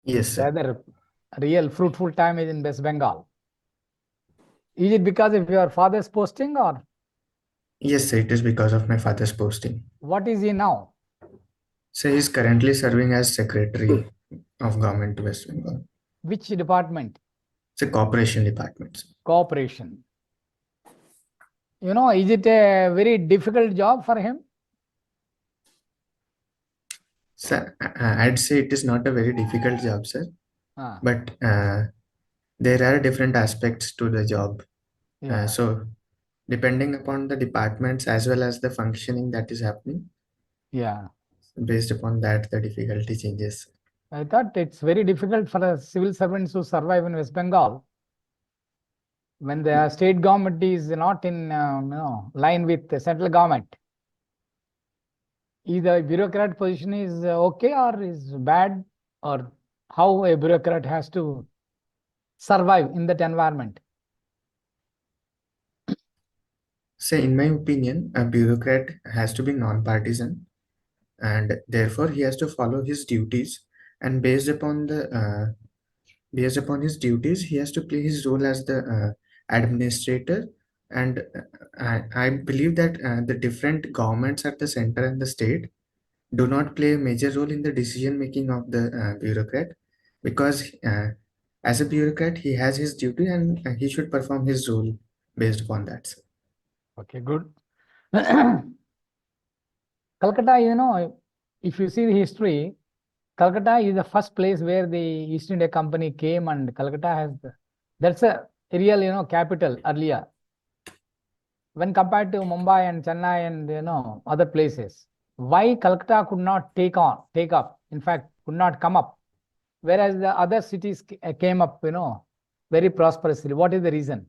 Yes, sir. Rather, real fruitful time is in West Bengal. Is it because of your father's posting, or Yes, sir. It is because of my father's posting. what is he now? So he's currently serving as Secretary of Government West Bengal. Which department? It's a corporation department. Cooperation. Is it a very difficult job for him? So I'd say it is not a very difficult job, sir. Ah, But there are different aspects to the job. yeah, So depending upon the departments as well as the functioning that is happening, yeah. based upon that, the difficulty changes. I thought it's very difficult for a civil servants to survive in West Bengal when the state government is not in line with the central government. Is the bureaucrat position is okay or is bad, or how a bureaucrat has to survive in that environment? So in my opinion, a bureaucrat has to be non-partisan, and therefore he has to follow his duties, and based upon his duties he has to play his role as the administrator. And I believe that the different governments at the center and the state do not play a major role in the decision making of the bureaucrat, because as a bureaucrat he has his duty, and he should perform his role based upon that. Okay, good. Calcutta, if you see the history, Calcutta is the first place where the East India Company came, and Calcutta that's a real, capital earlier when compared to Mumbai and Chennai and other places. Why Calcutta could not take up, in fact, could not come up, whereas the other cities came up, very prosperously. What is the reason?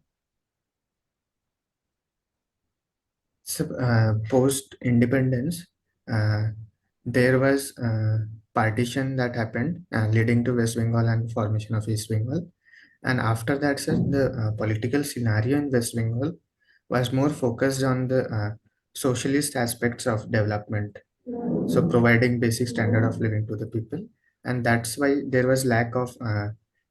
So, post independence, uh, there was partition that happened, leading to West Bengal and formation of East Bengal. And after that, sir, the political scenario in West Bengal was more focused on the socialist aspects of development, so providing basic standard of living to the people. And that's why there was lack of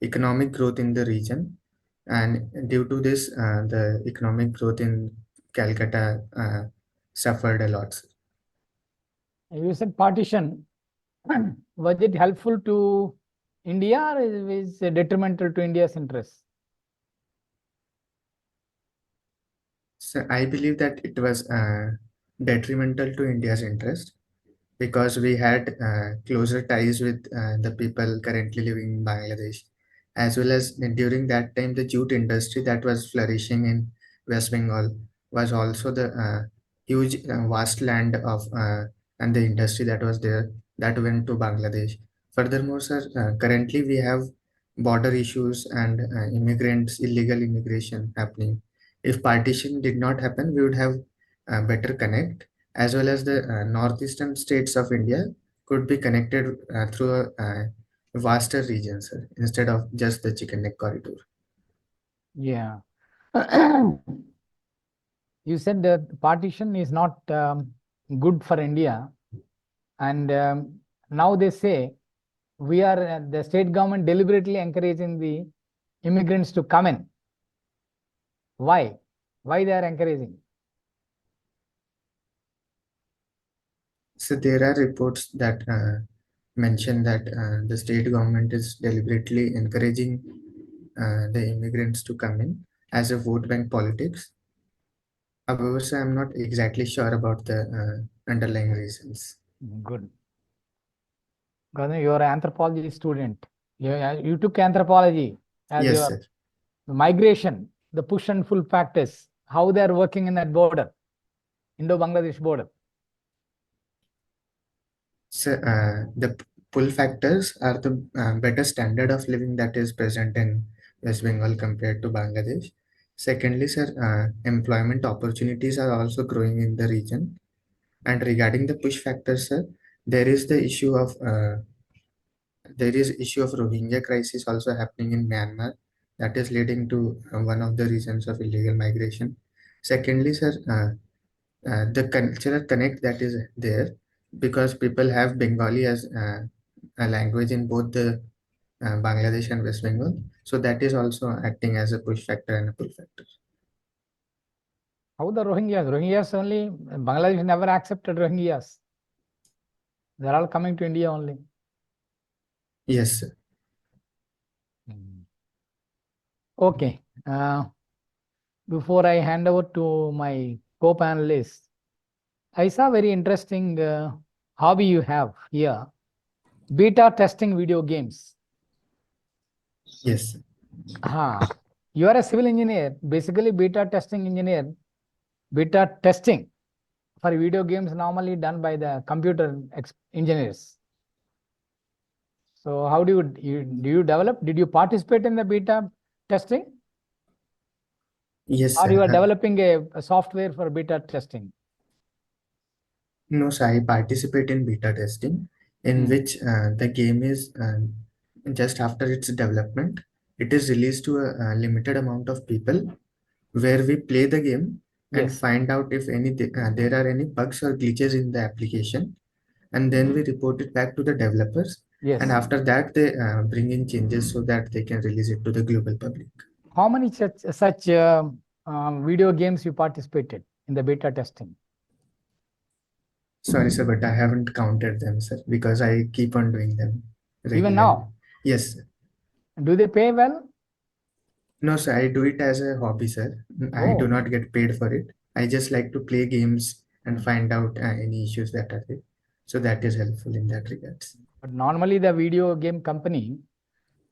economic growth in the region. And due to this, the economic growth in Calcutta suffered a lot. You said partition. Was it helpful to India, or is it detrimental to India's interests? So I believe that it was detrimental to India's interest, because we had closer ties with the people currently living in Bangladesh, as well as during that time, the jute industry that was flourishing in West Bengal was also the huge, vast land of and the industry that was there that went to Bangladesh. Furthermore, sir, currently we have border issues and immigrants, illegal immigration happening. If partition did not happen, we would have better connect, as well as the northeastern states of India could be connected through a vaster region, sir, instead of just the chicken neck corridor. Yeah. You said that partition is not good for India, and now they say the state government deliberately encouraging the immigrants to come in. Why? Why they are encouraging? So there are reports that mention that the state government is deliberately encouraging the immigrants to come in as a vote bank politics. However, sir, I'm not exactly sure about the underlying reasons. Good. Because you're an anthropology student. You took anthropology as Yes, your sir. migration, the push and pull factors, how they are working in that border, Indo-Bangladesh border. So, the pull factors are the better standard of living that is present in West Bengal compared to Bangladesh. Secondly, sir, employment opportunities are also growing in the region. And regarding the push factors, sir, there is the issue of Rohingya crisis also happening in Myanmar, that is leading to one of the reasons of illegal migration. Secondly, sir, the cultural connect that is there, because people have Bengali as a language in both the Bangladesh and West Bengal. So that is also acting as a push factor and a pull factor. How the Rohingyas? Rohingyas only, Bangladesh never accepted Rohingyas. They're all coming to India only. Yes, sir. Mm. Okay. Before I hand over to my co-panelists, I saw very interesting hobby you have here, beta testing video games. Yes, sir. You are a civil engineer, basically beta testing engineer. Beta testing for video games normally done by the computer engineers. So how do you develop? Did you participate in the beta testing, Yes, or you sir. are developing a software for beta testing? No, sir, I participate in beta testing, in Hmm. which the game is just after its development, it is released to a limited amount of people, where we play the game and Yes, find out if there are any bugs or glitches in the application, and then we report it back to the developers. And yes. after that, they bring in changes so that they can release it to the global public. How many such video games you participated in the beta testing? Sorry, sir, but I haven't counted them, sir, because I keep on doing them Even regularly. now, Yes, sir. do they pay well? No, sir, I do it as a hobby, sir. I do Oh, not get paid for it. I just like to play games and find out any issues that are there. So that is helpful in that regards. but normally the video game company,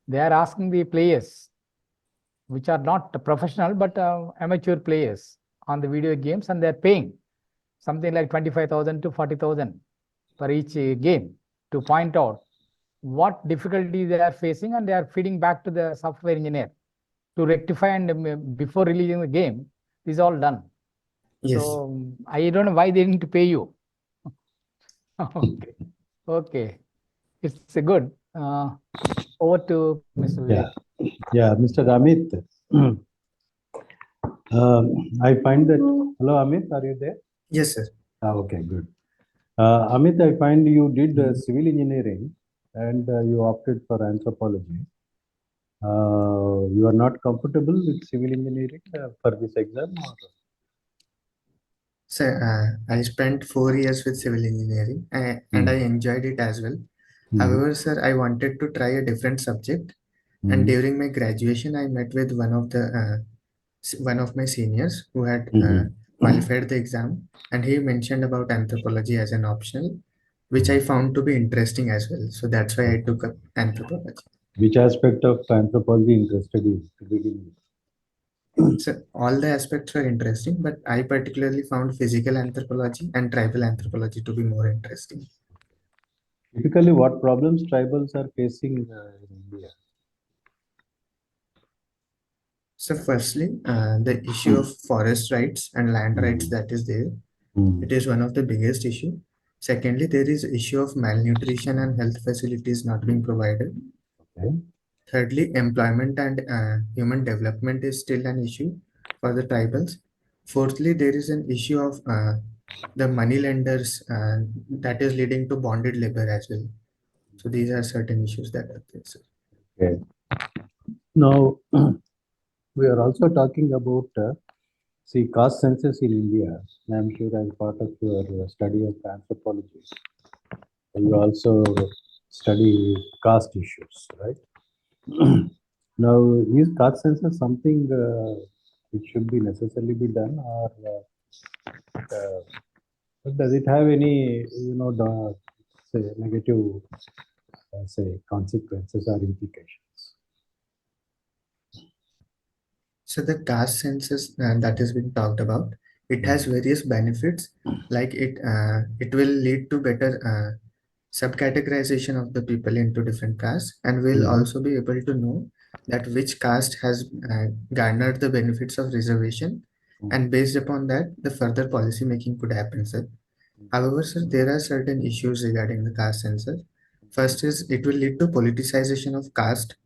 they are asking the players, which are not professional but amateur players on the video games, and they're paying something like 25,000 to 40,000 for each game to point out what difficulty they are facing, and they are feeding back to the software engineer to rectify, and before releasing the game, this is all done. Yes, So I don't know why they need to pay you. Okay, okay, it's a good. Over to Mr. Vivek. Yeah, yeah, Mr. Amit. I find that. Hello, Amit, are you there? yes, sir. Okay, good. Amit, I find you did civil engineering and you opted for anthropology. You are not comfortable with civil engineering for this exam? Sir, I spent 4 years with civil engineering and I enjoyed it as well. However, sir, I wanted to try a different subject. And during my graduation, I met with one of my seniors who had qualified the exam, and he mentioned about anthropology as an optional, which I found to be interesting as well. So that's why I took up anthropology. Which aspect of anthropology interested you to begin So all the aspects were interesting, but I particularly found physical anthropology and tribal anthropology to be more interesting. with? Typically, what problems tribals are facing in India? So firstly, the issue of forest rights and land rights that is there, it is one of the biggest issue. Secondly, there is issue of malnutrition and health facilities not being provided. Okay. Thirdly, employment and human development is still an issue for the tribals. Fourthly, there is an issue of the money lenders that is leading to bonded labor as well. So these are certain issues that are there. Sir. Okay. Now, we are also talking about see caste census in India. I'm sure as part of your study of anthropology, you also study caste issues, right? Now, is caste census something which should be necessarily be done, or does it have any, say negative, say consequences or implications? So the caste census that has been talked about, it has various benefits. Like it will lead to better subcategorization of the people into different castes, and we'll also be able to know that which caste has garnered the benefits of reservation, and based upon that, the further policy making could happen, sir. However, sir, there are certain issues regarding the caste census. First is it will lead to politicization of caste.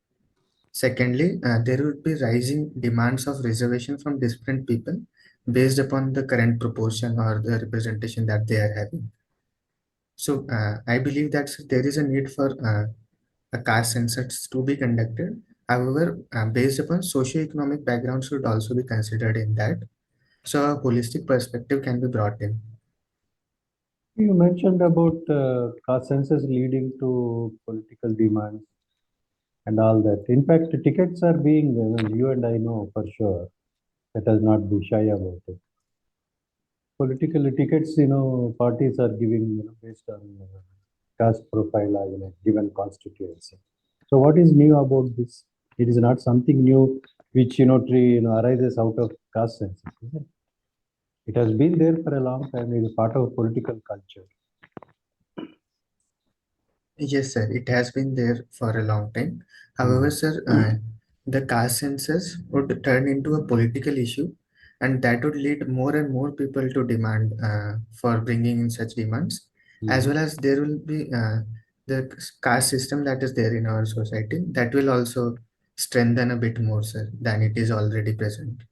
Secondly, there would be rising demands of reservation from different people based upon the current proportion or the representation that they are having. So I believe that there is a need for a caste census to be conducted. However, based upon socio-economic background should also be considered in that. So a holistic perspective can be brought in. You mentioned about caste census leading to political demands and all that. In fact, tickets are being, you and I know for sure, let us not be shy about it. Political tickets, parties are giving, based on caste profile or given constituency. So what is new about this? It is not something new which arises out of caste census. Is it? It has been there for a long time. It is part of political culture. Yes, sir. It has been there for a long time. However, Mm. sir, the caste census would turn into a political issue, and that would lead more and more people to demand for bringing in such demands, as Mhm. well as there will be the caste system that is there in our society that will also strengthen a bit more, sir, than it is already present.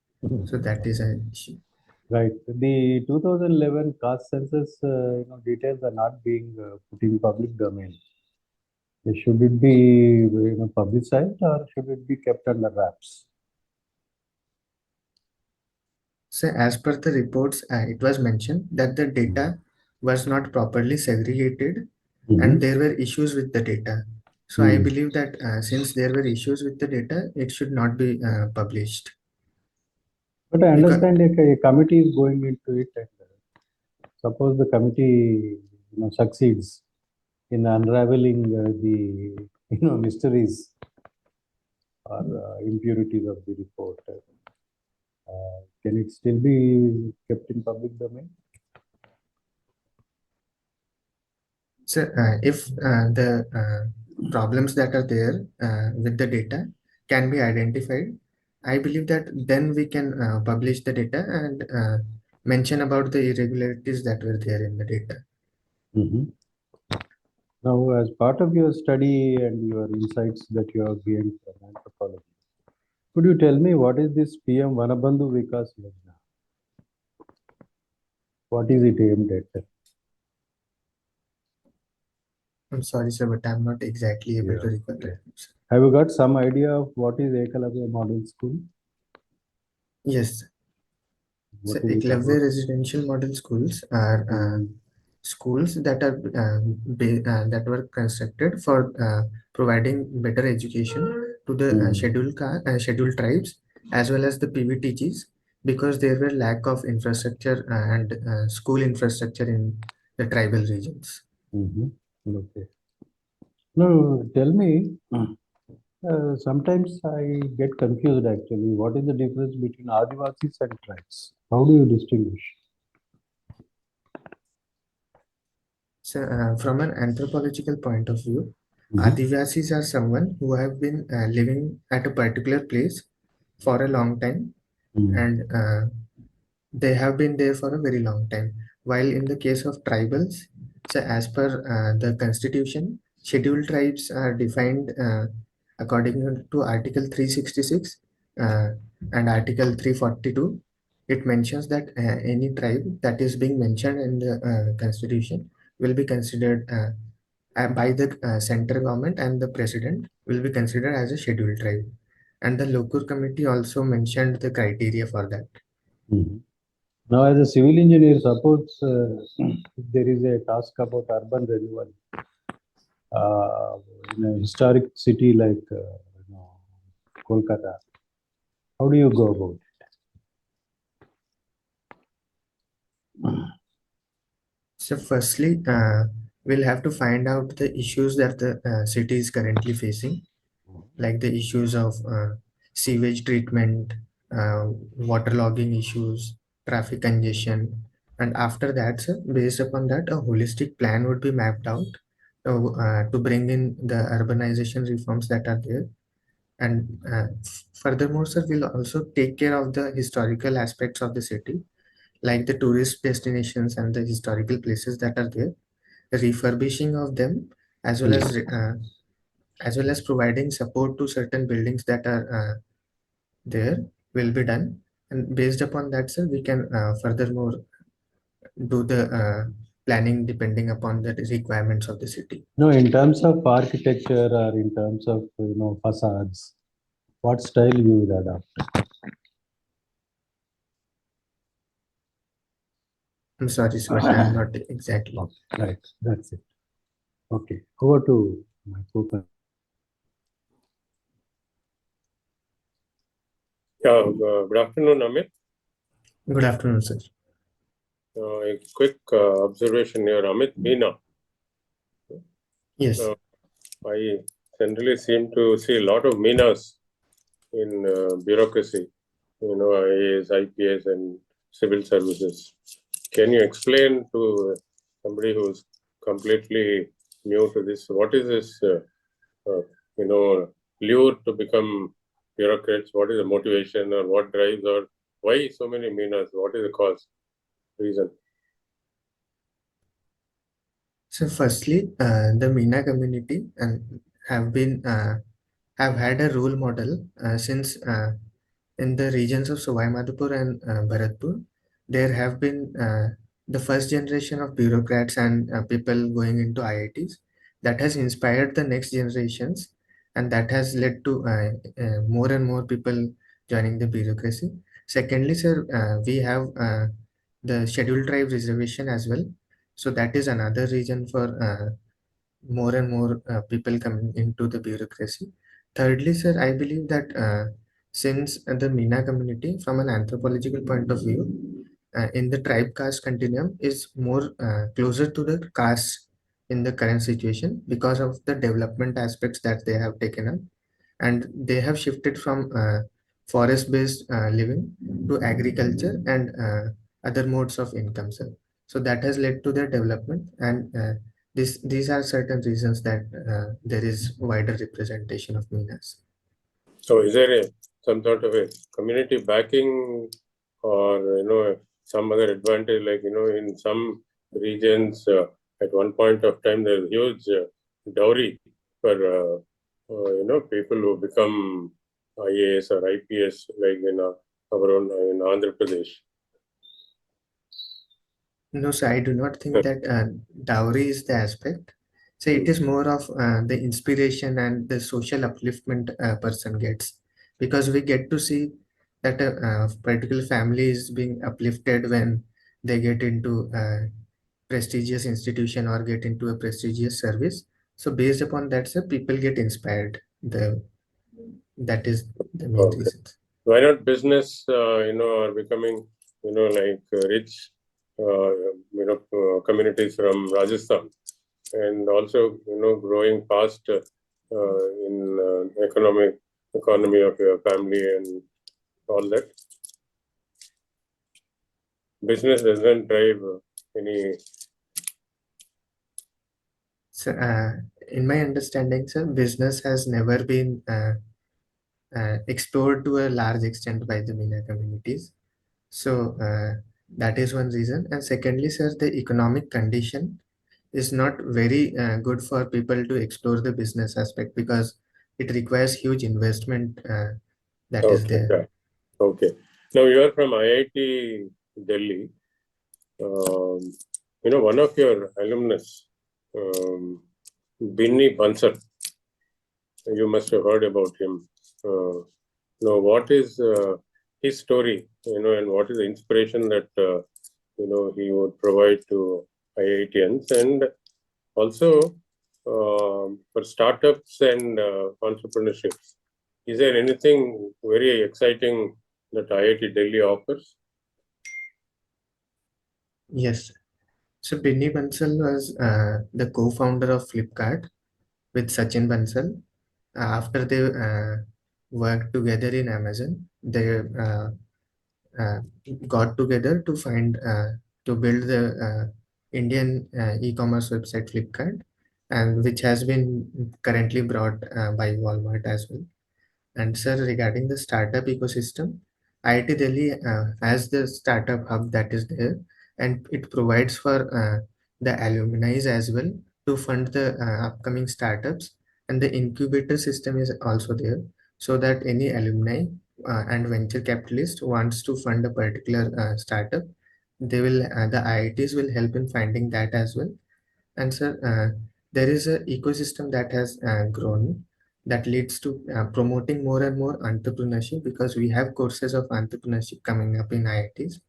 So that is an issue. Right. The 2011 caste census, details are not being put in public domain. Should it be, publicized or should it be kept under wraps? So, as per the reports, it was mentioned that the data was not properly segregated and Mm-hmm. there were issues with the data. So, I Mm. believe that since there were issues with the data, it should not be published. But I Because, understand a committee is going into it, and suppose the committee, succeeds in unraveling the, mysteries or impurities of the report. Can it still be kept in public domain? so, if the problems that are there with the data can be identified, I believe that then we can publish the data and mention about the irregularities that were there in the data. Mhm. Now, as part of your study and your insights that you have gained from anthropology, could you tell me what is this PM Vanabandhu Vikas Yojana? What is it aimed at? I'm sorry, sir, but I'm not exactly able Yeah. to recall Okay. that. Have you got some idea of what is Ekalavya Model School? Yes, so What is it Eklavya about? residential model schools are Mm. schools that are that were constructed for providing better education to the Mm. scheduled tribes as well as the PVTGs because there were lack of infrastructure and school infrastructure in the tribal regions. Mhm. Okay. No, tell me. Sometimes I get confused actually. What is the difference between Adivasis and tribes? How do you distinguish? So, from an anthropological point of view, Mhm. Adivasis are someone who have been living at a particular place for a long time Mm. and they have been there for a very long time. While in the case of tribals, so as per the constitution, scheduled tribes are defined according to Article 366 uh, and Article 342. It mentions that any tribe that is being mentioned in the constitution will be considered by the central government and the president will be considered as a scheduled tribe. And the local committee also mentioned the criteria for that. Mhm. Now, as a civil engineer, suppose if there is a task about urban renewal uh, in a historic city like Kolkata, how do you go about So, firstly, we'll have to find out the issues that the city is currently facing, like the issues of sewage treatment, waterlogging issues, traffic congestion, and after that, sir, based upon that, a holistic plan would be mapped out to bring in the urbanization reforms that are there. And furthermore, sir, we'll also take care of the historical aspects of the city, like the tourist destinations and the historical places that are there, refurbishing of them, as well it? as well as providing support to certain buildings that are there will be done. And based upon that, sir, we can furthermore do the planning depending upon the requirements of the city. No, in terms of architecture or in terms of facades, what style you would adopt? I'm sorry, sir, but I'm not exactly. Okay, right, that's it. Okay, over to my co. Yeah, good afternoon, Amit. Good afternoon, sir. A quick observation here, Amit, MEENA. Yes. I generally seem to see a lot of MEENAs in bureaucracy, IAS, IPS, and civil services. Can you explain to somebody who's completely new to this, what is this, uh, lure to become bureaucrats? What is the motivation or what drives or why so many MEENAs? What is the cause, reason? So firstly, the MEENA community have had a role model since in the regions of Sawai Madhopur and Bharatpur. There have been the first generation of bureaucrats and people going into IITs that has inspired the next generations, and that has led to more and more people joining the bureaucracy. Secondly, sir, we have the scheduled tribe reservation as well. So that is another reason for more and more people coming into the bureaucracy. Thirdly, sir, I believe that since the MEENA community, from an anthropological point of view, in the tribe caste continuum is more closer to the caste in the current situation because of the development aspects that they have taken up, and they have shifted from forest-based living to agriculture and other modes of income, sir. So that has led to their development, and these are certain reasons that there is wider representation of MENAs. So is there some sort of a community backing or some other advantage, like in some regions at one point of time there's huge dowry for people who become IAS or IPS, like in our own in Andhra Pradesh. No, sir, I do not think that dowry is the aspect. So it is more of the inspiration and the social upliftment a person gets, because we get to see that a particular family is being uplifted when they get into a prestigious institution or get into a prestigious service. So based upon that, sir, people get inspired. That is the main Okay. reason. Why not business, or becoming, like rich, communities from Rajasthan, and also, growing fast in economy of your family and all that. Business doesn't drive any. So, in my understanding, sir, business has never been explored to a large extent by the MENA communities. So that is one reason. And secondly, sir, the economic condition is not very good for people to explore the business aspect because it requires huge investment that is Okay, there. yeah. Okay. Now you are from IIT Delhi. Um, one of your alumnus, Binny Bansal, you must have heard about him. What is his story, and what is the inspiration that, he would provide to IITians, and also for startups and entrepreneurship. Is there anything very exciting that IIT Delhi offers? Yes. So Binny Bansal was the co-founder of Flipkart with Sachin Bansal. After they worked together in Amazon, they uh, got together to find to build the Indian e-commerce website Flipkart, and which has been currently brought by Walmart as well. And sir, regarding the startup ecosystem, IIT Delhi has the startup hub that is there, and it provides for the alumni as well to fund the upcoming startups. And the incubator system is also there, so that any alumni and venture capitalist wants to fund a particular startup, they will the IITs will help in finding that as well. And sir, there is a ecosystem that has grown that leads to promoting more and more entrepreneurship, because we have courses of entrepreneurship coming up in IITs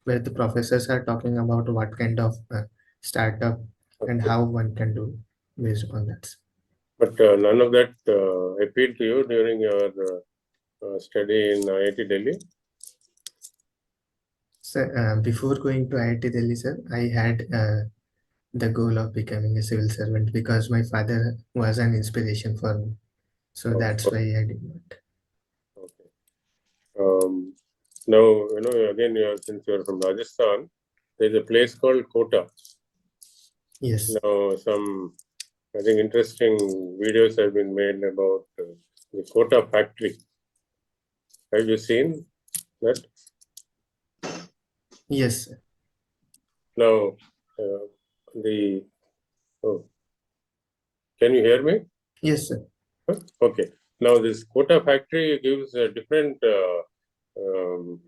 where the professors are talking about what kind of startup and Okay. how one can do based on that. But none of that appealed to you during your study in IIT Delhi? So before going to IIT Delhi, sir, I had the goal of becoming a civil servant because my father was an inspiration for me. So Oh, that's why I did not. okay. Now, again, since you're from Rajasthan, there's a place called Kota. Yes. Now, I think, interesting videos have been made about the Kota factory. Have you seen that? Yes, sir. Now, uh, the oh, can you hear me? Yes, sir. Okay. Now, this Kota factory gives a different um,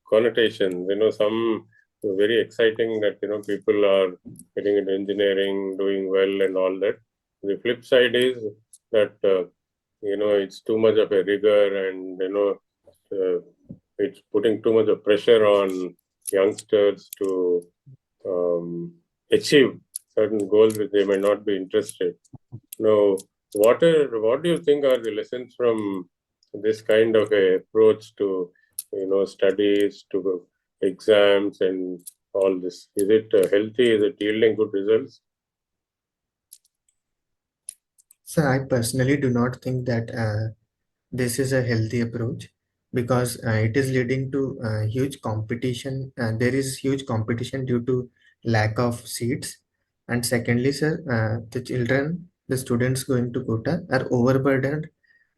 connotations. Some very exciting that people are getting into engineering, doing well, and all that. The flip side is that it's too much of a rigor, and uh, it's putting too much of pressure on youngsters to achieve certain goals which they may not be interested. Now, what do you think are the lessons from this kind of a approach to studies, to exams, and all this? Is it healthy? Is it yielding good results? So I personally do not think that this is a healthy approach, because it is leading to huge competition. There is huge competition due to lack of seats. And secondly, sir, the students going to quota are overburdened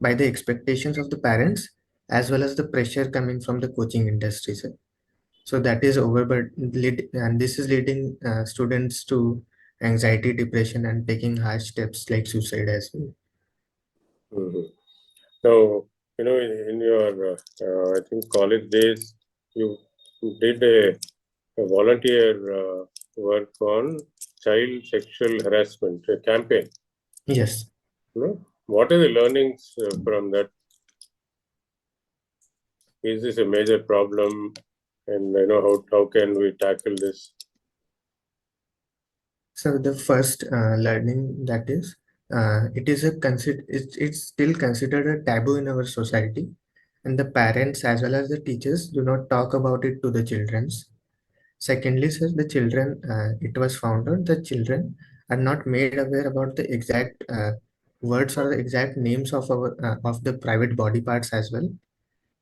by the expectations of the parents as well as the pressure coming from the coaching industry, sir. So that is overburdened, and this is leading students to anxiety, depression, and taking harsh steps like suicide as well. Mhm. Now, in your I think college days, you did a volunteer work on child sexual harassment, a campaign. Yes. What are the learnings from that? Is this a major problem? And how can we tackle this? So the first learning, that is, it's still considered a taboo in our society, and the parents as well as the teachers do not talk about it to the childrens. Secondly, sir, it was found out that children are not made aware about the exact words or the exact names of the private body parts as well.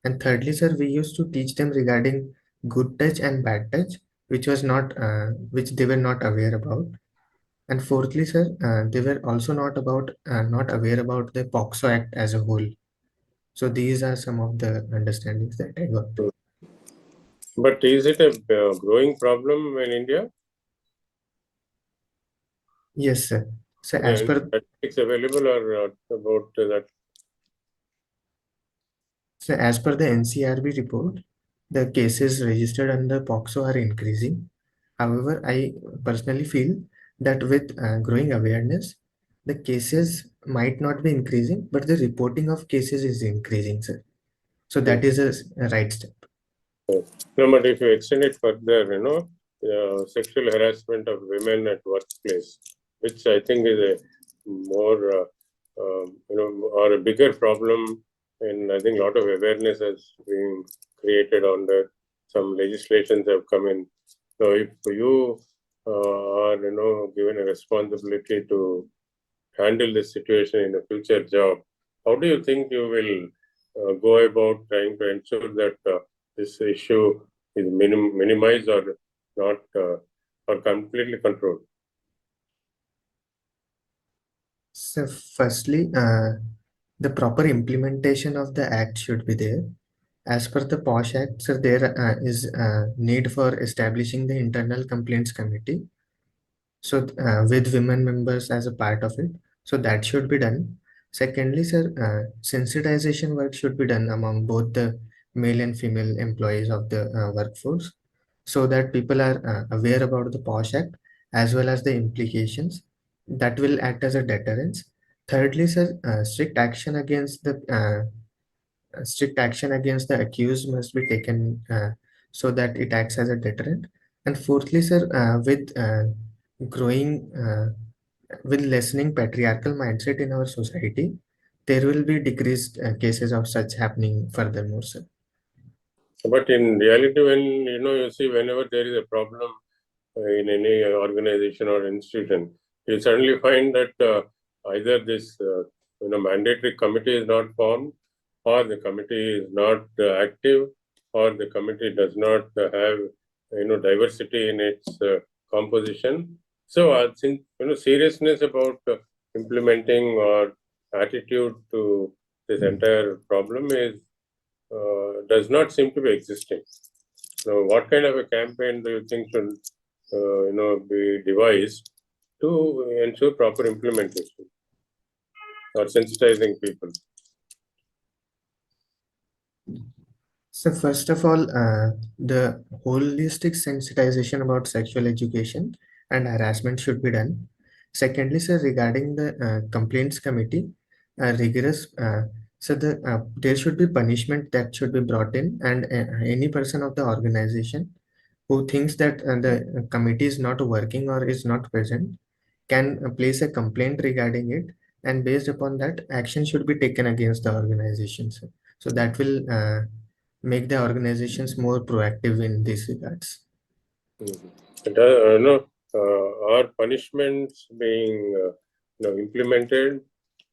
And thirdly, sir, we used to teach them regarding good touch and bad touch, which they were not aware about. And fourthly, sir, they were also not aware about the POXO Act as a whole. So these are some of the understandings that I got. But is it a growing problem in India? Yes, sir. So Are there as any per statistics available or about that? so as per the NCRB report, the cases registered under POXO are increasing. However, I personally feel that with growing awareness, the cases might not be increasing, but the reporting of cases is increasing, sir. So that is a right step. No, but if you extend it further, sexual harassment of women at workplace, which I think is a more, or a bigger problem, and I think a lot of awareness has been created on that. Some legislations have come in. So if you are, given a responsibility to handle this situation in a future job, how do you think you will go about trying to ensure that this issue is minimized or not or completely controlled? So firstly, the proper implementation of the act should be there. As per the POSH Act, sir, there is need for establishing the internal complaints committee. So with women members as a part of it. So that should be done. Secondly, sir, sensitization work should be done among both the male and female employees of the workforce. so that people are aware about the POSH Act as well as the implications that will act as a deterrence. Thirdly, sir, strict action against the accused must be taken so that it acts as a deterrent. And fourthly, sir, growing with lessening patriarchal mindset in our society, there will be decreased cases of such happening furthermore, sir. But in reality, when you see whenever there is a problem in any organization or institution, you suddenly find that either this mandatory committee is not formed, or the committee is not active, or the committee does not have diversity in its composition. So I think seriousness about implementing or attitude to this entire problem is does not seem to be existing. Now, what kind of a campaign do you think should be devised to ensure proper implementation or sensitizing people? So first of all, the holistic sensitization about sexual education and harassment should be done. Secondly, sir, regarding the complaints committee, rigorous, there should be punishment that should be brought in, and any person of the organization who thinks that the committee is not working or is not present can place a complaint regarding it, and based upon that, action should be taken against the organizations. So that will make the organizations more proactive in these regards. And, are punishments being implemented?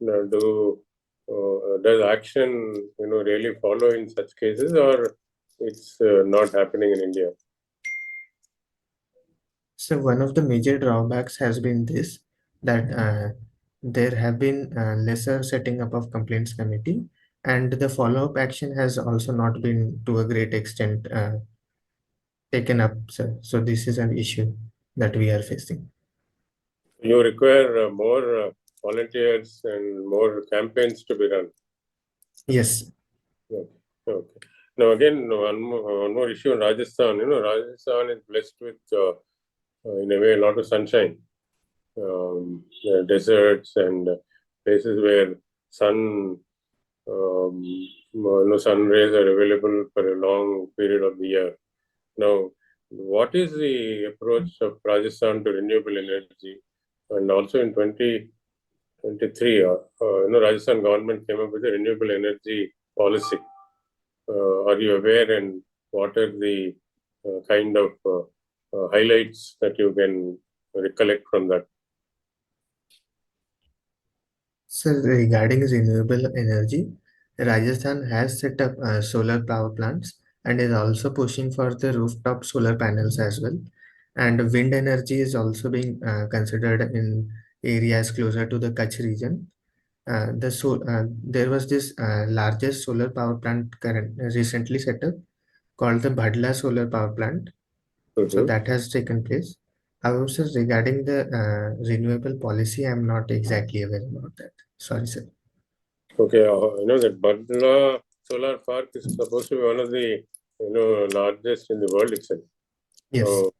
Does action really follow in such cases, or it's not happening in India? So one of the major drawbacks has been this, that there have been lesser setting up of complaints committee, and the follow-up action has also not been to a great extent taken up, sir. So this is an issue that we are facing. You require more volunteers and more campaigns to be run. Yes. Okay. Okay. Now again, one more issue in Rajasthan. Rajasthan is blessed with, in a way, a lot of sunshine, deserts and places where sun rays are available for a long period of the year. Now, what is the approach of Rajasthan to renewable energy? And also in 2023, Rajasthan government came up with a renewable energy policy. Are you aware, and what are the kind of highlights that you can recollect from that? So regarding renewable energy, Rajasthan has set up solar power plants and is also pushing for the rooftop solar panels as well. And wind energy is also being considered in areas closer to the Kutch region. There was this largest solar power plant recently set up called the Bhadla Solar Power Plant. So Mhm. that has taken place. However, sir, regarding the renewable policy, I'm not exactly aware about that. Sorry, sir. Okay, that Bhadla Solar Park is supposed to be one of the largest in the world itself. Yes. So,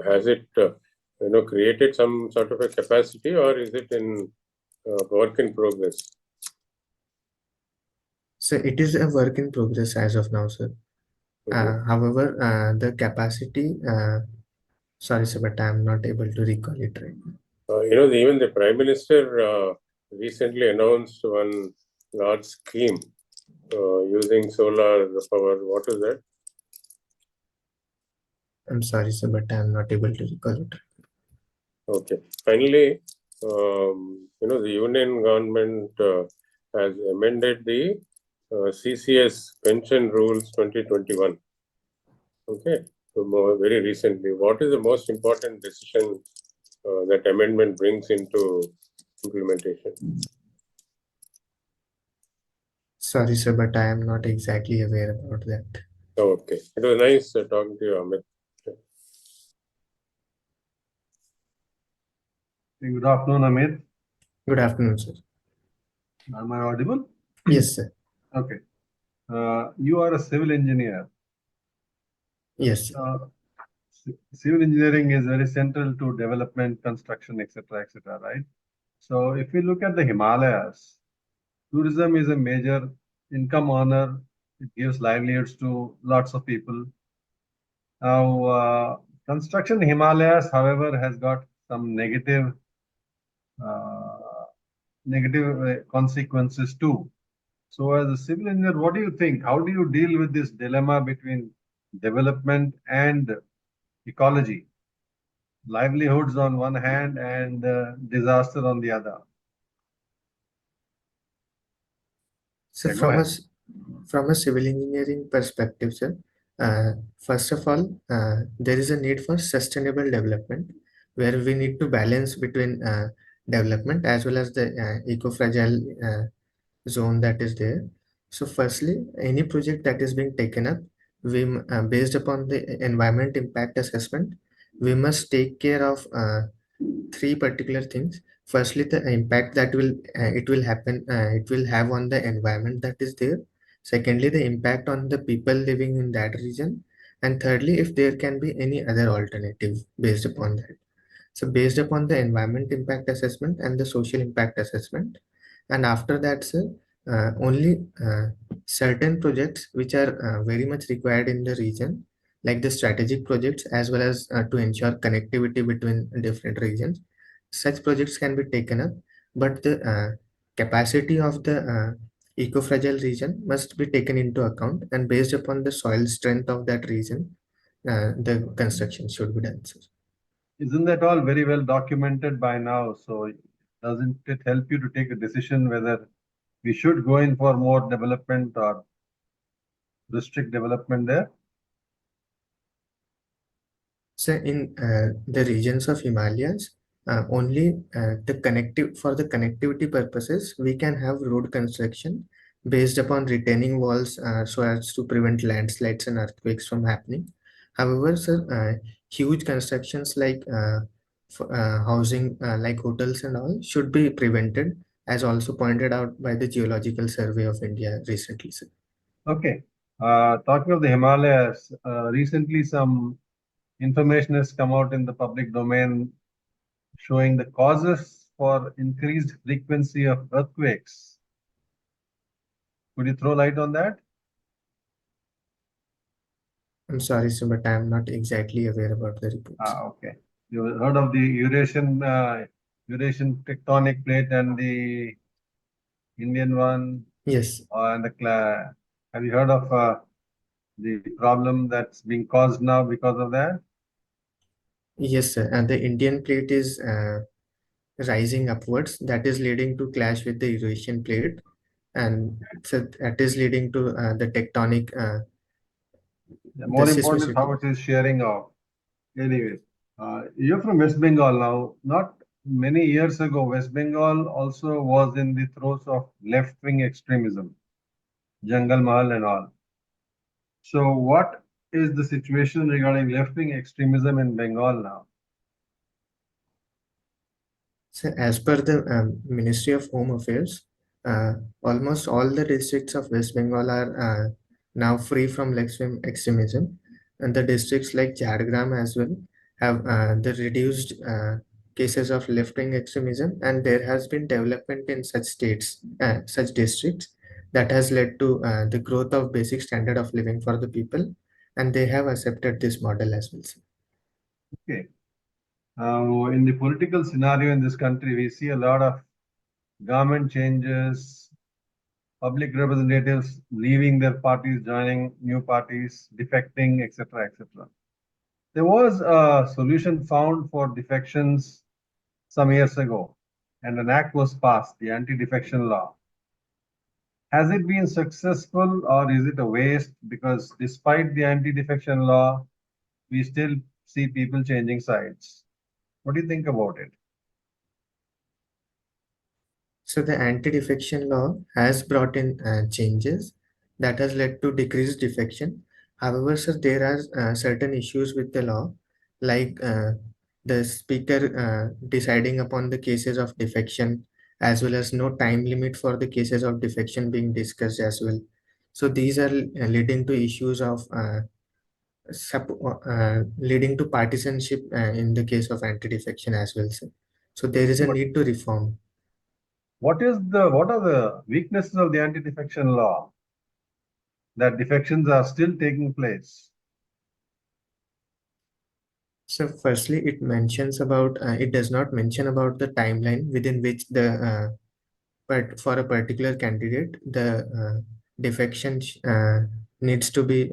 has it created some sort of a capacity, or is it in work in progress? So it is a work in progress as of now, sir. However, the capacity, sorry, sir, but I'm not able to recall it right now. Even the Prime Minister recently announced one large scheme using solar power. What is that? I'm sorry, sir, but I'm not able to recall it. Okay. Finally, the union government has amended the CCS pension rules 2021. Okay. So very recently, what is the most important decision that amendment brings into implementation? Sorry, sir, but I am not exactly aware about that. Okay. It was nice talking to you, Amit. Good afternoon, Amit. Good afternoon, sir. Am I audible? Yes, sir. Okay. You are a civil engineer. Yes, sir. Civil engineering is very central to development, construction, etc., right? So if we look at the Himalayas, tourism is a major income earner. It gives livelihoods to lots of people. Now, construction in Himalayas, however, has got some uh, negative consequences too. So, as a civil engineer, what do you think? How do you deal with this dilemma between development and ecology? Livelihoods on one hand and disaster on the other. So Yeah, go ahead. from a civil engineering perspective, sir, first of all, there is a need for sustainable development where we need to balance between development as well as the eco-fragile zone that is there. So firstly, any project that is being taken up, based upon the environment impact assessment, we must take care of three particular things. Firstly, the impact that it will have on the environment that is there. Secondly, the impact on the people living in that region, and thirdly, if there can be any other alternative based upon that. So based upon the environment impact assessment and the social impact assessment, and after that, sir, only certain projects which are very much required in the region, like the strategic projects as well as to ensure connectivity between different regions, such projects can be taken up, but the capacity of the eco-fragile region must be taken into account, and based upon the soil strength of that region, the construction should be done, sir. Isn't that all very well documented by now? So, doesn't it help you to take a decision whether we should go in for more development or restrict development there? So in the regions of Himalayas, only for the connectivity purposes, we can have road construction based upon retaining walls so as to prevent landslides and earthquakes from happening. However, sir, huge constructions like housing, like hotels and all, should be prevented, as also pointed out by the Geological Survey of India recently, sir. Okay. Talking of the Himalayas, recently some information has come out in the public domain showing the causes for increased frequency of earthquakes. Could you throw light on that? I'm sorry, sir, but I'm not exactly aware about the reports. Okay. You heard of the Eurasian tectonic plate and the Indian one, Yes. and have you heard of the problem that's being caused now because of that? Yes, sir. And the Indian plate is rising upwards. That is leading to clash with the Eurasian plate, and so that is leading to the tectonic, The the more important is seismicity. how it is sharing off. Anyways, you're from West Bengal now. Not many years ago, West Bengal also was in the throes of left-wing extremism, Jangal Mahal and all. So, what is the situation regarding left-wing extremism in Bengal now? So, as per the Ministry of Home Affairs, uh, almost all the districts of West Bengal are now free from left-wing extremism, and the districts like Jhargram as well have the reduced cases of left-wing extremism, and there has been development in such districts that has led to the growth of basic standard of living for the people, and they have accepted this model as well, sir. Okay. In the political scenario in this country, we see a lot of government changes, public representatives leaving their parties, joining new parties, defecting, etc., etc. There was a solution found for defections some years ago, and an act was passed, the anti-defection law. Has it been successful or is it a waste? Because despite the anti-defection law, we still see people changing sides. What do you think about it? So the anti-defection law has brought in changes that has led to decreased defection. However, sir, there are certain issues with the law, like the speaker deciding upon the cases of defection, as well as no time limit for the cases of defection being discussed as well. So these are leading to issues of leading to partisanship in the case of anti-defection as well, sir. So there is a But need to reform. what are the weaknesses of the anti-defection law? That defections are still taking place. So firstly, it does not mention about the timeline within which but for a particular candidate, the defection needs to be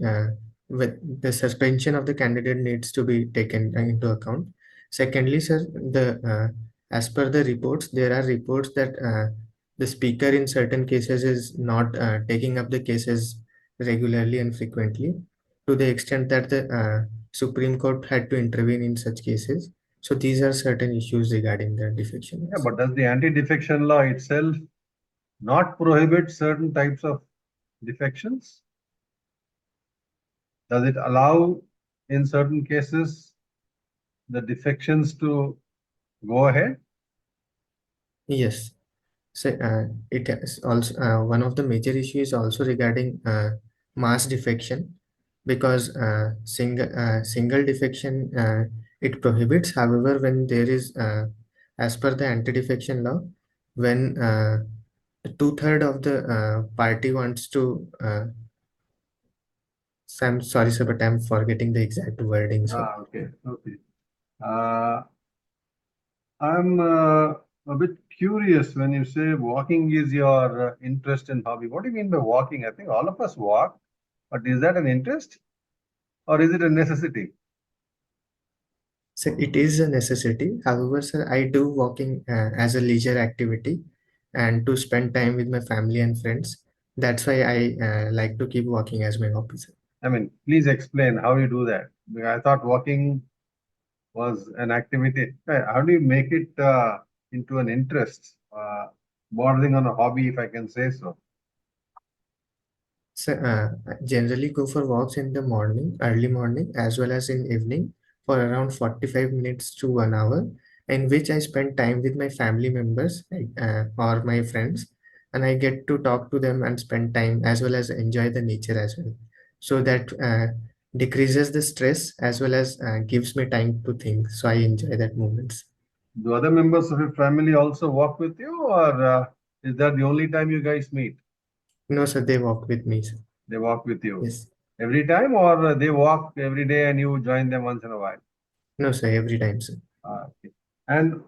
with the suspension of the candidate needs to be taken into account. Secondly, sir, as per the reports, there are reports that the speaker in certain cases is not taking up the cases regularly and frequently, to the extent that the Supreme Court had to intervene in such cases. So these are certain issues regarding the defection. Yeah, but does the anti-defection law itself not prohibit certain types of defections? Does it allow in certain cases the defections to go ahead? Yes. So it is also one of the major issues also regarding mass defection, because single defection it prohibits. However, when there is as per the anti-defection law, when two-third of the party wants to so I'm sorry, sir, but I'm forgetting the exact wording. So Okay. I'm a bit curious when you say walking is your interest and hobby. What do you mean by walking? I think all of us walk, but is that an interest or is it a necessity? So it is a necessity. However, sir, I do walking as a leisure activity and to spend time with my family and friends. That's why I like to keep walking as my hobby, sir. I mean, please explain how you do that. Because I thought walking was an activity. How do you make it into an interest, bordering on a hobby, if I can say so? So I generally go for walks in the morning, early morning, as well as in evening for around 45 minutes to 1 hour, in which I spend time with my family members or my friends, and I get to talk to them and spend time as well as enjoy the nature as well. So that decreases the stress as well as gives me time to think. So I enjoy that moments. Do other members of your family also walk with you, or is that the only time you guys meet? No, sir, they walk with me, sir. They walk with you Yes. every time, or they walk every day and you join them once in a while? No, sir, every time, sir. Okay. And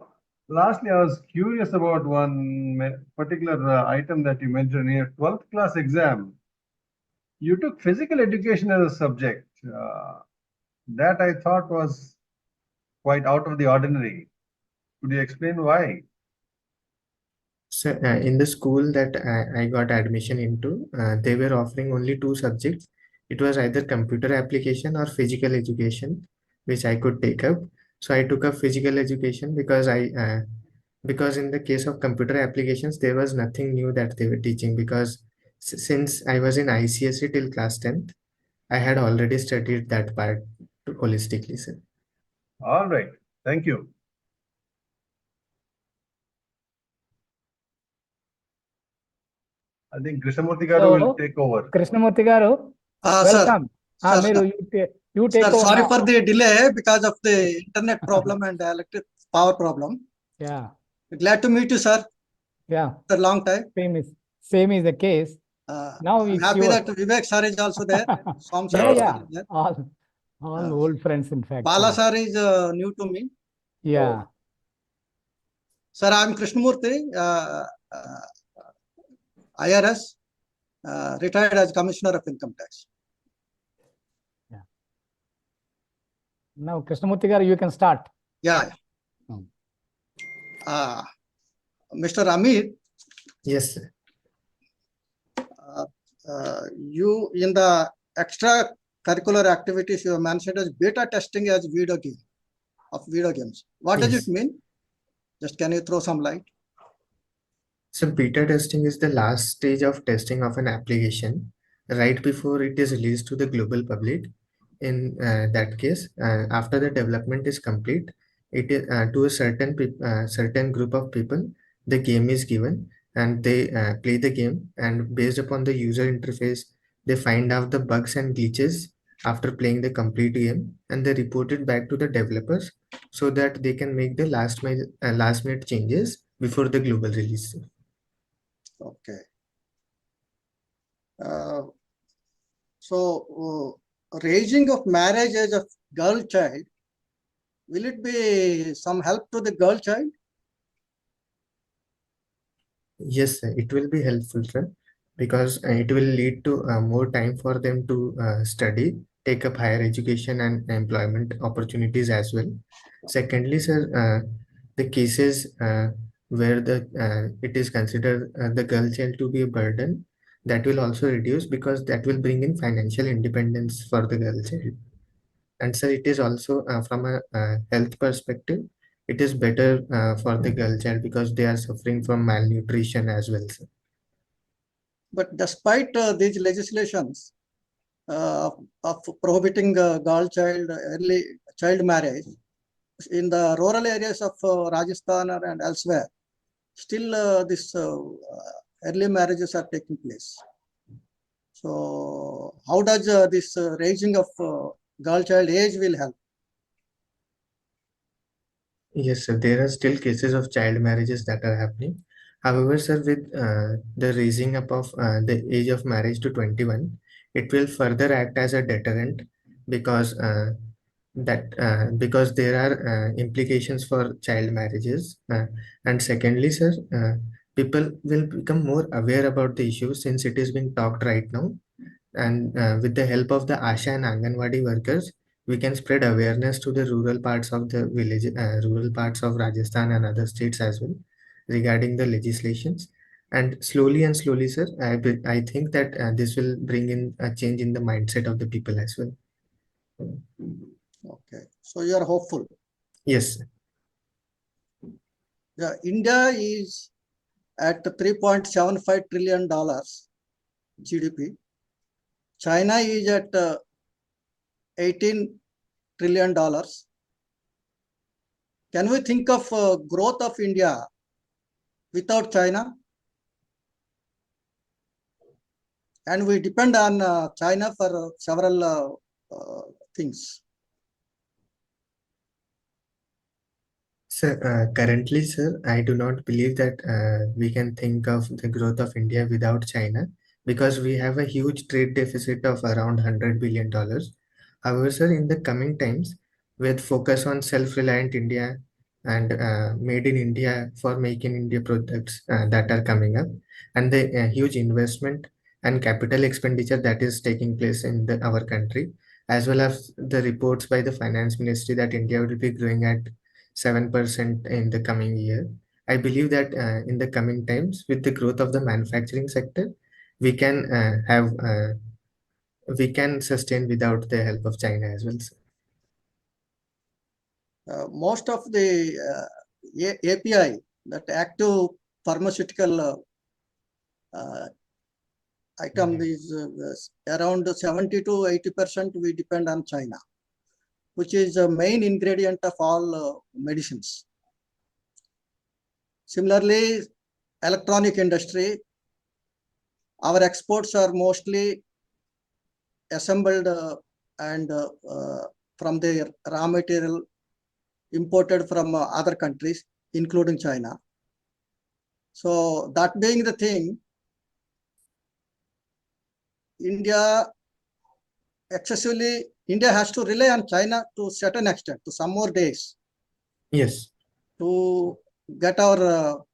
lastly, I was curious about one particular item that you mentioned in your 12th class exam. You took physical education as a subject. That I thought was quite out of the ordinary. Could you explain why? So, in the school that I got admission into, they were offering only two subjects. It was either computer application or physical education, which I could take up. So I took up physical education because in the case of computer applications, there was nothing new that they were teaching, because since I was in ICSE till class 10th, I had already studied that part holistically, sir. All right. Thank you. I think Krishnamurthy garu will take over. Krishnamurthy garu, Sir, welcome. sir, Meeru, you take sir, over sorry now. for the delay because of the internet problem and electric power problem. Yeah, Glad to meet you, sir. yeah. After a long time. Same is the case. Now I'm it's happy yours. that Vivek sir is also there. Som sir Yeah, also yeah. is there. All old friends, in fact. Bala sir is new to me. Yeah. Sir, I'm Krishnamurthy, IRS, retired as Commissioner of Income Tax. Now, Krishnamurthy garu, you can start. Yeah. Mr. Amit, Yes, sir. you in the extra curricular activities you have mentioned as beta testing as video games. What does it Yes. mean? Just can you throw some light? So beta testing is the last stage of testing of an application right before it is released to the global public. In that case, after the development is complete, it is to a certain group of people, the game is given and they play the game, and based upon the user interface, they find out the bugs and glitches after playing the complete game, and they report it back to the developers so that they can make the last minute changes before the global release. Okay. So, raising of marriage age of girl child, will it be some help to the girl child? Yes, sir, it will be helpful, sir, because it will lead to more time for them to study, take up higher education and employment opportunities as well. Secondly, sir, the cases where the it is considered the girl child to be a burden, that will also reduce because that will bring in financial independence for the girl child. And sir, it is also from a health perspective, it is better for the girl child because they are suffering from malnutrition as well, sir. But despite these legislations of prohibiting girl child early child marriage in the rural areas of Rajasthan and elsewhere, still this early marriages are taking place. So how does this raising of girl child age will help? Yes, sir. There are still cases of child marriages that are happening. However, sir, with the raising up of the age of marriage to 21, it will further act as a deterrent because because there are implications for child marriages. And secondly, sir, people will become more aware about the issue since it is being talked right now. And with the help of the Asha and Anganwadi workers, we can spread awareness to the rural parts of the village, rural parts of Rajasthan and other states as well regarding the legislations. And slowly, sir, I think that this will bring in a change in the mindset of the people as well. Okay, so you are hopeful. Yes, sir. Yeah, India is at $3.75 trillion GDP. China is at $18 trillion. Can we think of growth of India without China? And we depend on China for several things. Sir, currently, sir, I do not believe that we can think of the growth of India without China because we have a huge trade deficit of around $100 billion. However, sir, in the coming times, with focus on self-reliant India and made in India for make in India products that are coming up, and the huge investment and capital expenditure that is taking place in our country, as well as the reports by the finance ministry that India will be growing at 7% in the coming year. I believe that in the coming times, with the growth of the manufacturing sector, we can we can sustain without the help of China as well, sir. Most of the API, that active pharmaceutical item is around 70 to 80% we depend on China, which is the main ingredient of all medicines. Similarly, electronic industry, our exports are mostly assembled and from the raw material imported from other countries, including China. So that being the thing, India has to rely on China to a certain extent, to some more days, Yes. to get our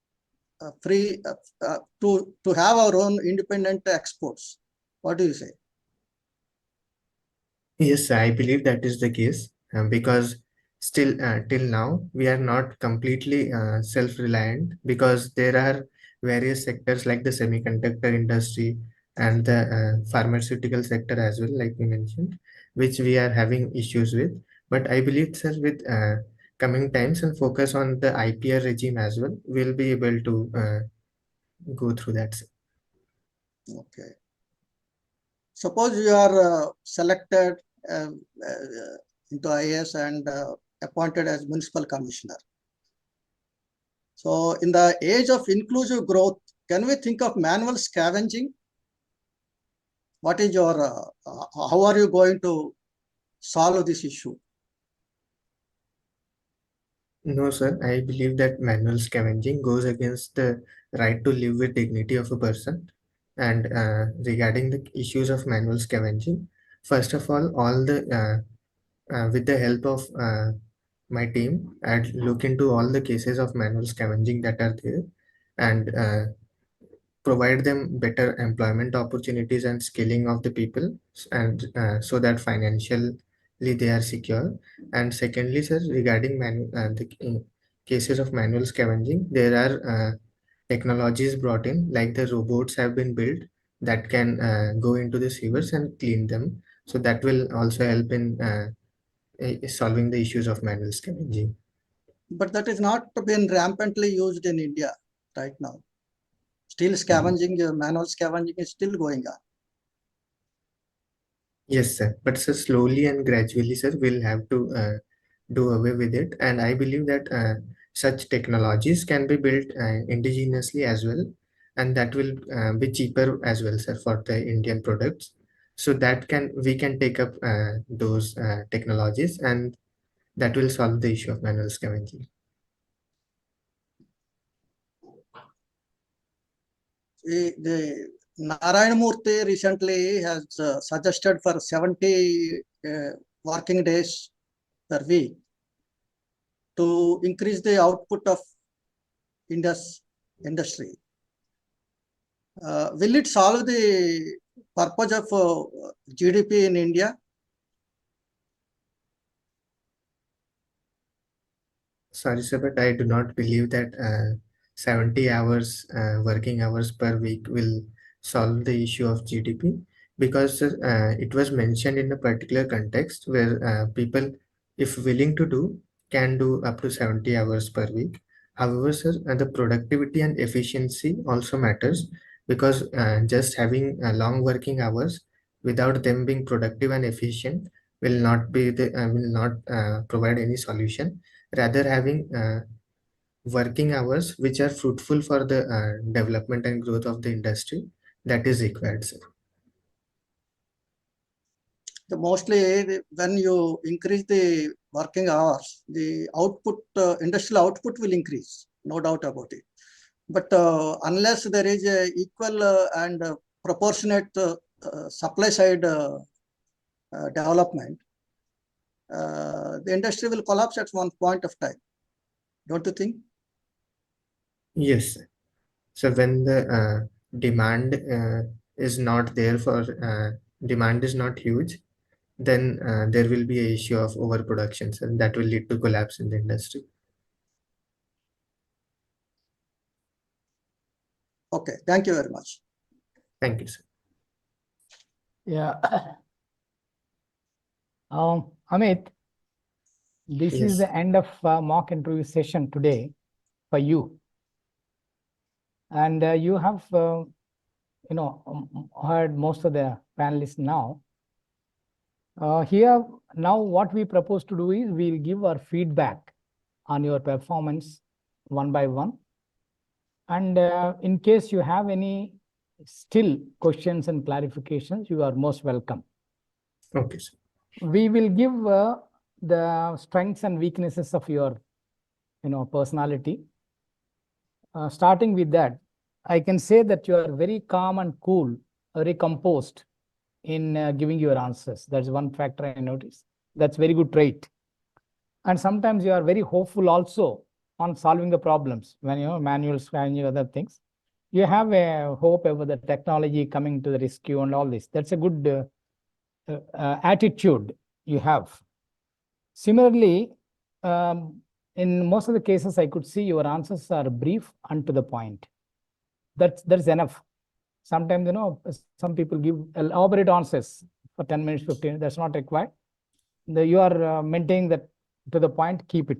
free, to have our own independent exports. What do you say? Yes, I believe that is the case because still till now we are not completely self-reliant because there are various sectors like the semiconductor industry and the pharmaceutical sector as well, like we mentioned, which we are having issues with. But I believe, sir, with coming times and focus on the IPR regime as well, we'll be able to go through that, sir. Okay. Suppose you are selected into IAS and appointed as municipal commissioner. So in the age of inclusive growth, can we think of manual scavenging? what is your, how are you going to solve this issue? No, sir. I believe that manual scavenging goes against the right to live with dignity of a person. And regarding the issues of manual scavenging, first of all the with the help of my team, I'd look into all the cases of manual scavenging that are there, and provide them better employment opportunities and skilling of the people, and so that financially they are secure. And secondly, sir, regarding the cases of manual scavenging, there are technologies brought in, like the robots have been built that can go into the sewers and clean them, so that will also help in solving the issues of manual scavenging. But that is not been rampantly used in India right now. Still scavenging, manual scavenging is still going on. Yes, sir. But sir, slowly and gradually, sir, we'll have to do away with it. And I believe that such technologies can be built indigenously as well, and that will be cheaper as well, sir, for the Indian products. So that we can take up those technologies, and that will solve the issue of manual scavenging. The Narayan Murthy recently has suggested for 70 working days per week to increase the output of India's industry. Will it solve the purpose of GDP in India? Sorry, sir, but I do not believe that 70 hours working hours per week will solve the issue of GDP, because sir, it was mentioned in a particular context where people, if willing to do, can do up to 70 hours per week. However, sir, the productivity and efficiency also matters, because just having long working hours without them being productive and efficient will not provide any solution. Rather, having working hours which are fruitful for the development and growth of the industry, that is required, sir. Mostly when you increase the working hours, the output, industrial output will increase, no doubt about it. But unless there is a equal and proportionate supply side development, the industry will collapse at one point of time. Don't you think? Yes, sir. So when the demand is not there for demand is not huge, then there will be a issue of overproduction, sir, and that will lead to collapse in the industry. Okay, thank you very much. Thank you, sir. Yeah. Amit, this is Yes. the end of mock interview session today for you. And you have, heard most of the panelists now. Here, now what we propose to do is we'll give our feedback on your performance one by one. And in case you have any still questions and clarifications, you are most welcome. Okay, sir. We will give the strengths and weaknesses of your, personality. Starting with that, I can say that you are very calm and cool, very composed in giving your answers. That's one factor I noticed. That's very good trait. And sometimes you are very hopeful also on solving the problems when manual scanning, other things. You have a hope over the technology coming to the rescue and all this. That's a good attitude you have. Similarly, in most of the cases, I could see your answers are brief and to the point. That's enough. Sometimes, some people give elaborate answers for 10 minutes, 15. That's not required. You are maintaining that to the point, keep it.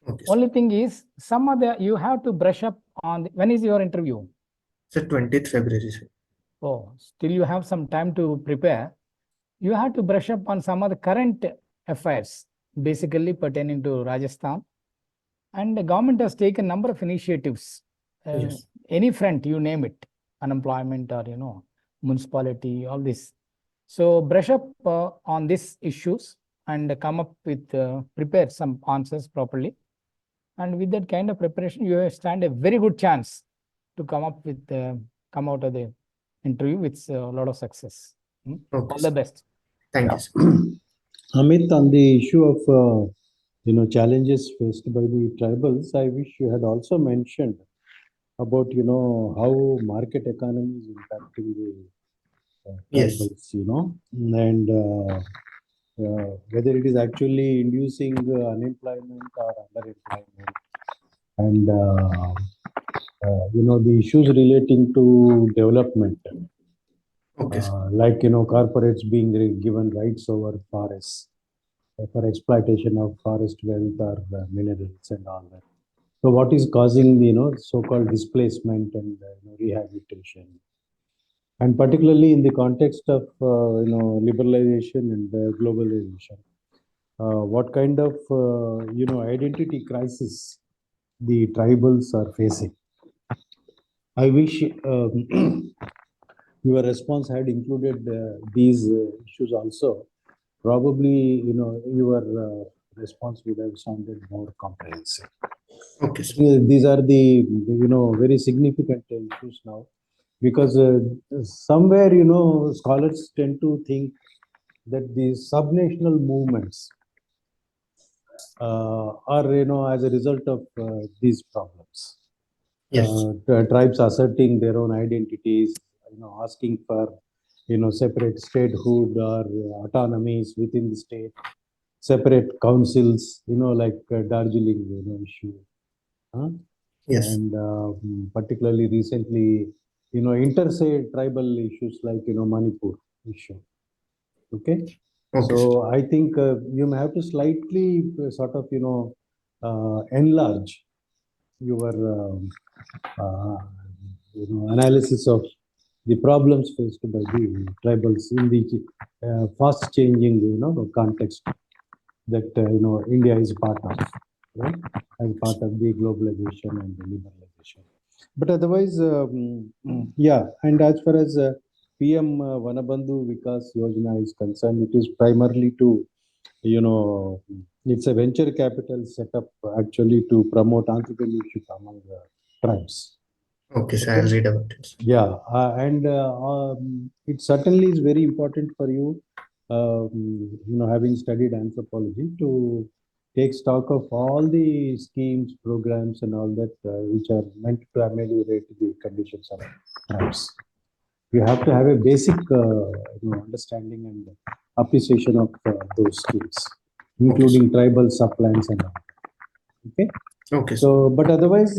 Okay, sir. Only thing is, some other you have to brush up on. When is your interview? So 20th February, sir. Oh, still you have some time to prepare. You have to brush up on some of the current affairs, basically pertaining to Rajasthan. And the government has taken a number of initiatives. Yes. Any front, you name it, unemployment or, municipality, all this. So brush up on these issues and come up with, prepare some answers properly. And with that kind of preparation, you stand a very good chance to come up with, come out of the interview with a lot of success. Okay, All sir. the best. Thank you, sir. Amit, on the issue of challenges faced by the tribals, I wish you had also mentioned about how market economy is impacting the Yes. tribals, and whether it is actually inducing unemployment or underemployment, and the issues relating to development, Okay, sir. like corporates being given rights over forests for exploitation of forest wealth or minerals and all that. So, what is causing the so-called displacement and rehabilitation, and particularly in the context of liberalization and globalization, what kind of identity crisis the tribals are facing? I wish your response had included these issues also. Probably your response would have sounded more comprehensive. Okay, sir. These are the very significant issues now, because somewhere scholars tend to think that these subnational movements are as a result of these problems. Yes. Tribes asserting their own identities, asking for separate statehood or autonomies within the state, separate councils, like Darjeeling issue, huh? Yes. And particularly recently, interstate tribal issues like Manipur issue. Okay. Okay, sir. So I think you may have to slightly sort of enlarge your uh, analysis of the problems faced by the tribals in the fast changing context that India is part of, right? As part of the globalization and the liberalization. But otherwise, yeah. And as far as PM Vanabandhu Vikas Yojana is concerned, it is primarily to, it's a venture capital set up actually to promote entrepreneurship among tribes. Okay, sir. I'll read about it. Yeah, and it certainly is very important for you, having studied anthropology, to take stock of all the schemes, programs, and all that which are meant to ameliorate the conditions of tribes. You have to have a basic understanding and appreciation of those schemes, including tribal subplans and all. Okay. Okay, sir. So, but otherwise,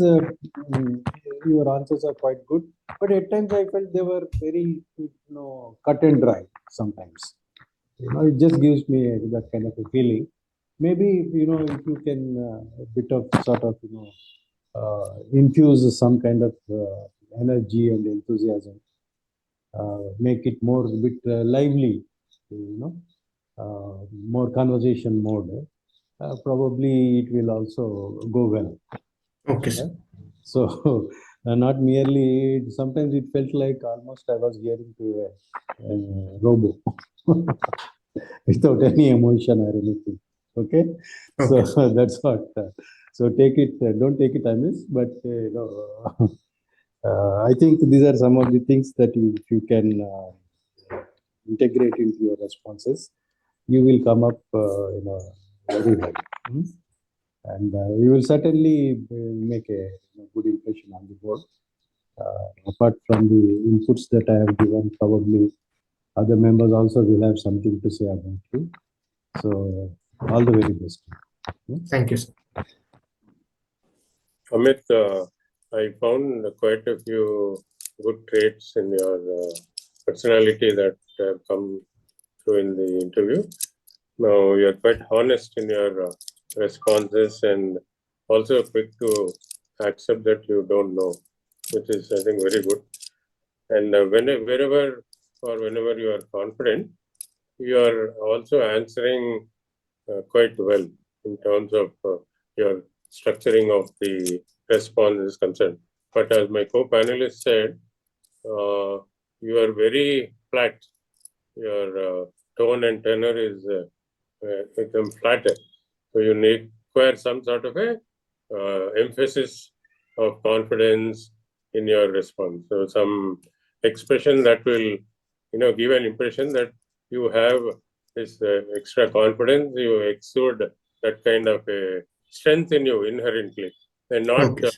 your answers are quite good. But at times, I felt they were very, cut and dry. Sometimes, it just gives me that kind of a feeling. Maybe if you can a bit of sort of infuse some kind of energy and enthusiasm, make it more a bit lively, more conversation mode. Probably it will also go well. Okay, sir. So, not merely, sometimes it felt like almost I was hearing to a robo without any emotion or anything. Okay. Okay, So, that's what. So, take it, don't take it amiss, but I think these are some of the things that if you can integrate into your responses, you will come up, very well. And you will certainly make a good impression on the board. Apart from the inputs that I have given, probably other members also will have something to say about you. So, all the very best. Thank you, sir. Amit, I found quite a few good traits in your personality that have come through in the interview. Now, you're quite honest in your responses and also quick to accept that you don't know, which is, I think, very good. And wherever you are confident, you are also answering quite well in terms of your structuring of the response is concerned. But as my co-panelist said, you are very flat. Your tone and tenor is become flatter. So you require some sort of a emphasis of confidence in your response. So some expression that will, give an impression that you have this extra confidence. You exude that kind of a strength in you inherently, and not Okay,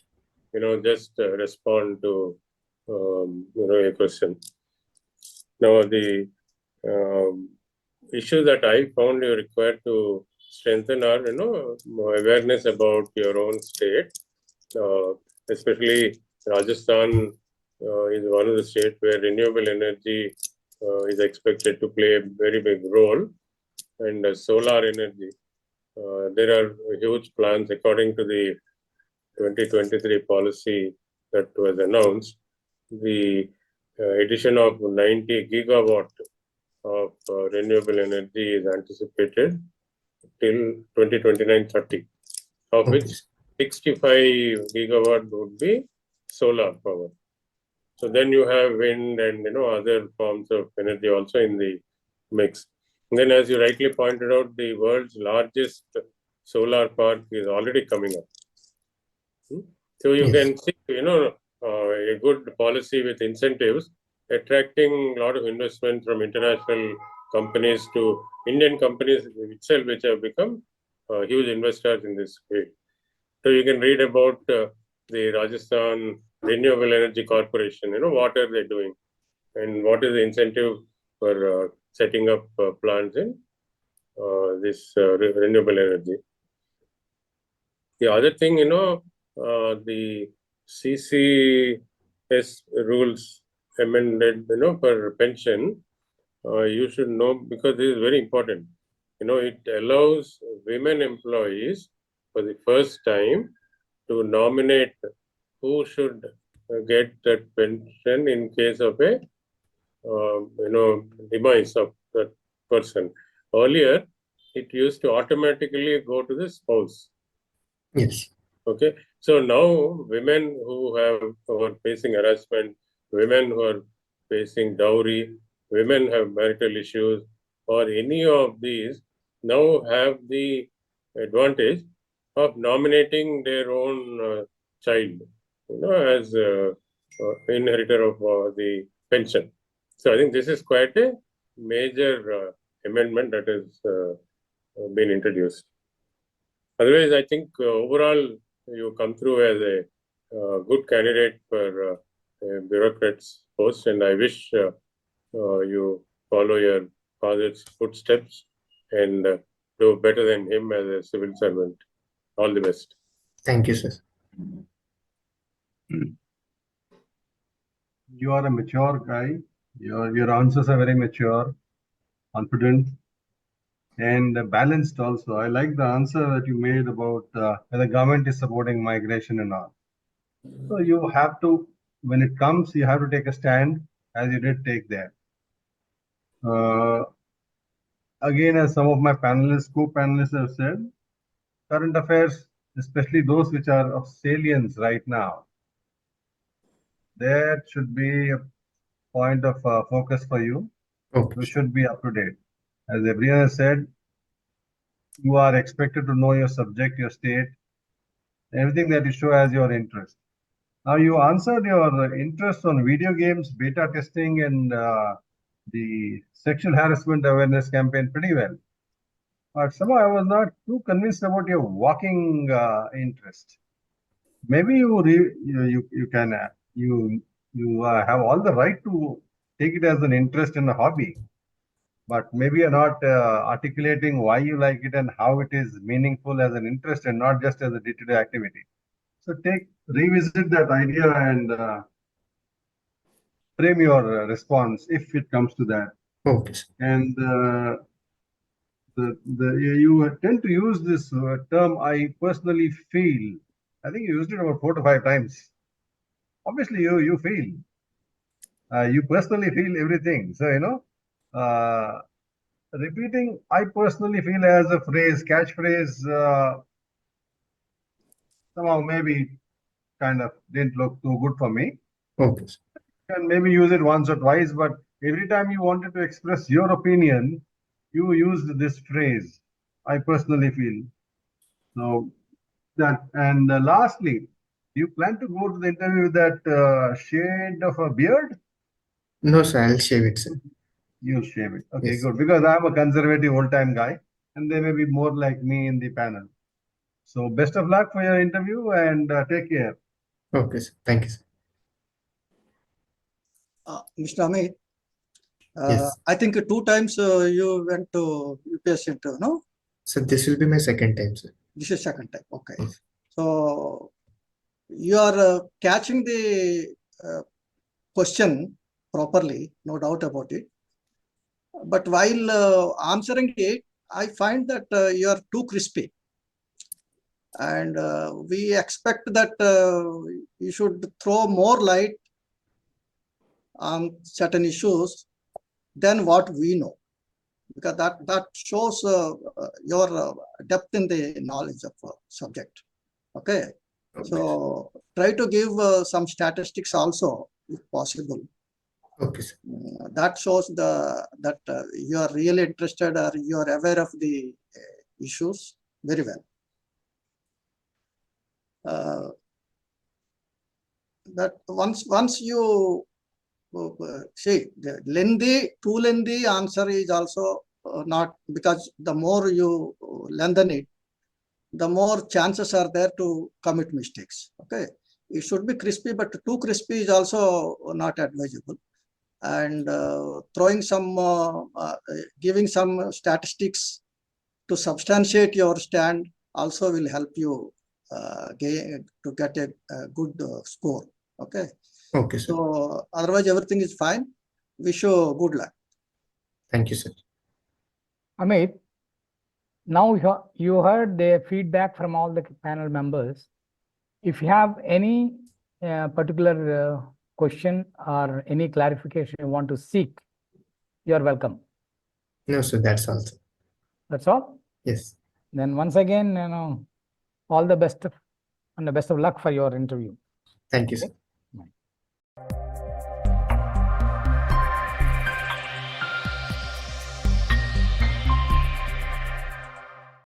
sir. just respond to a question. Now the um, issue that I found you require to strengthen our awareness about your own state, especially Rajasthan is one of the states where renewable energy is expected to play a very big role, and solar energy. There are huge plans according to the 2023 policy that was announced. The addition of 90 gigawatt of renewable energy is anticipated till 2029-30, of Okay, which sir. 65 gigawatt would be solar power. So then you have wind and other forms of energy also in the mix. And then, as you rightly pointed out, the world's largest solar park is already coming up. So you Yes. can see, a good policy with incentives attracting a lot of investment from international companies to Indian companies itself, which have become huge investors in this field. So you can read about the Rajasthan Renewable Energy Corporation. What are they doing, and what is the incentive for setting up plants in this renewable energy. The other thing, the CCS rules amended, for pension, you should know, because this is very important. It allows women employees for the first time to nominate who should get that pension in case of a, demise of that person. Earlier, it used to automatically go to the spouse. Yes. Okay, so now women who are facing harassment, women who are facing dowry, women have marital issues, or any of these now have the advantage of nominating their own child, as inheritor of the pension. So I think this is quite a major amendment that has been introduced. Otherwise, I think overall you come through as a good candidate for a bureaucrat's post, and I wish you follow your father's footsteps and do better than him as a civil servant. All the best. Thank you, sir. You are a mature guy. Your answers are very mature, confident, and balanced also. I like the answer that you made about the government is supporting migration and all. So you have to, when it comes, you have to take a stand, as you did take there. Again, as some of my panelists, co-panelists have said, current affairs, especially those which are of salience right now, that should be a point of focus for you. Okay, You sir. should be up to date. As everyone has said, you are expected to know your subject, your state, everything that you show as your interest. Now, you answered your interest on video games, beta testing, and the sexual harassment awareness campaign pretty well. But somehow I was not too convinced about your walking interest. Maybe you can you have all the right to take it as an interest and a hobby, but maybe you're not articulating why you like it and how it is meaningful as an interest and not just as a day-to-day activity. So revisit that idea and frame your response if it comes to that. Okay, sir. And you tend to use this term, I personally feel. I think you used it about 4 to 5 times. Obviously, you feel. You personally feel everything. So, repeating I personally feel as a phrase, catchphrase, somehow maybe kind of didn't look too good for me. Okay, sir. can maybe use it once or twice, but every time you wanted to express your opinion, you used this phrase. I personally feel. So that, and lastly, do you plan to go to the interview with that shade of a beard? No, sir, I'll shave it, sir. You'll shave it. Okay, Yes. good. Because I'm a conservative old-time guy, and they may be more like me in the panel. So best of luck for your interview, and take care. Okay, sir. Thank you, sir. Mr. Amit, Yes. I think 2 times you went to UPSC interview, no? So this will be my second time, sir. This is second time. Okay. Yes. So you are catching the question properly, no doubt about it. But while answering it, I find that you are too crispy. And we expect that you should throw more light on certain issues than what we know, because that shows your depth in the knowledge of subject. Okay. Okay. So try to give some statistics also, if possible. Okay, sir. That shows that you are really interested or you are aware of the issues very well. That once you see the too lengthy answer is also not, because the more you lengthen it, the more chances are there to commit mistakes. Okay, it should be crispy, but too crispy is also not advisable. And throwing some, giving some statistics to substantiate your stand also will help you to get a good score. Okay. Okay, sir. So otherwise everything is fine. Wish you good luck. Thank you, sir. Amit, now you heard the feedback from all the panel members. If you have any particular question or any clarification you want to seek, you are welcome. No, sir, that's all, sir. That's all. Yes. Then once again, all the best and the best of luck for your interview. Thank you, sir.